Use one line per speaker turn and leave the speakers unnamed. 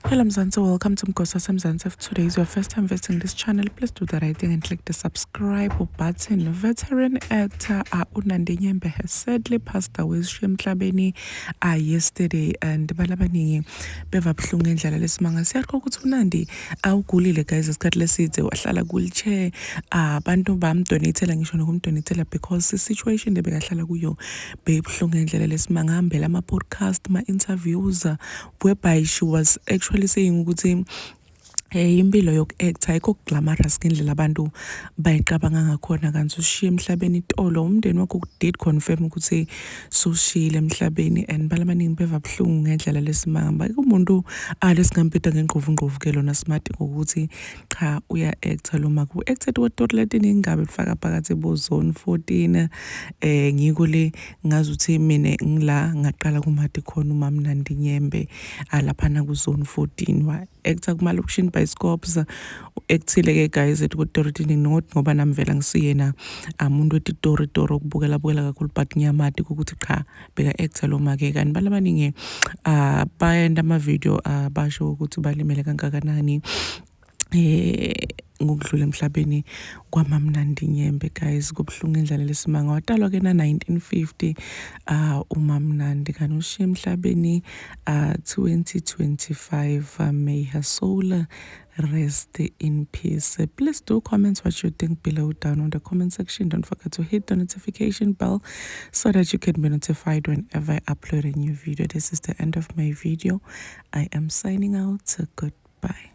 Hello Mzansi, welcome to Mgosa Mzansi. If today is your first time visiting this channel, please do the right thing and click the subscribe button. Veteran actor uNandi Nyembe has sadly passed away emhlabeni yesterday, and balabaningi beva buhlungu ngendlela lesimanga. Siyakho ukuthi uNandi awugulile guys isikhathi lesidze wahlala wheelchair, abantu bamdonatela ngisho nokumdonatela because the situation lebekahlala kuyo bebuhlungu ngendlela lesimanga. Hambela ama podcast, ma interviews whereby she was actually saying ukuthi impilo yoku-actor ayikho glamorous ngendlela abantu bayicabanga ngakhona. Kanti ushiye emhlabeni itolo, umndeni wakho did confirm ukuthi sushiyile emhlabeni, and balabaningi beva buhlungu ngendlela lesimanga. Umuntu lesingampita ngenqovu ke lona smart ngokuthi cha uya-actor lo maku acted weToiletini ingabe lifaka phakathi eBozone 14 ngiko le ngazi ukuthi mina ngila ngaqala kumati khona uMamNandi Nyembe alaphana kuZone 14 wa actor kumalokishini Bioscopes actile ke guys eToiletini ngoba namvela ngisiyena umuntu weTitori ukubukela kakhulu but ngiyamati ukuthi cha beka actor lo make kanti balabaningi bayenda ama video basho ukuthi balimele kangakanani ngokudlula emhlabeni kwaMamNandi Nyembe guys. Kubuhlungu indlela lesimanga. Watalwa ke na 1950 uMamNandi kanti ushiye emhlabeni 2025. May her soul rest in peace. Please do comment what you think below down on the comment section. Don't forget to hit the notification bell so that you can be notified whenever I upload a new video. This is the end of my video. I am signing out. Goodbye.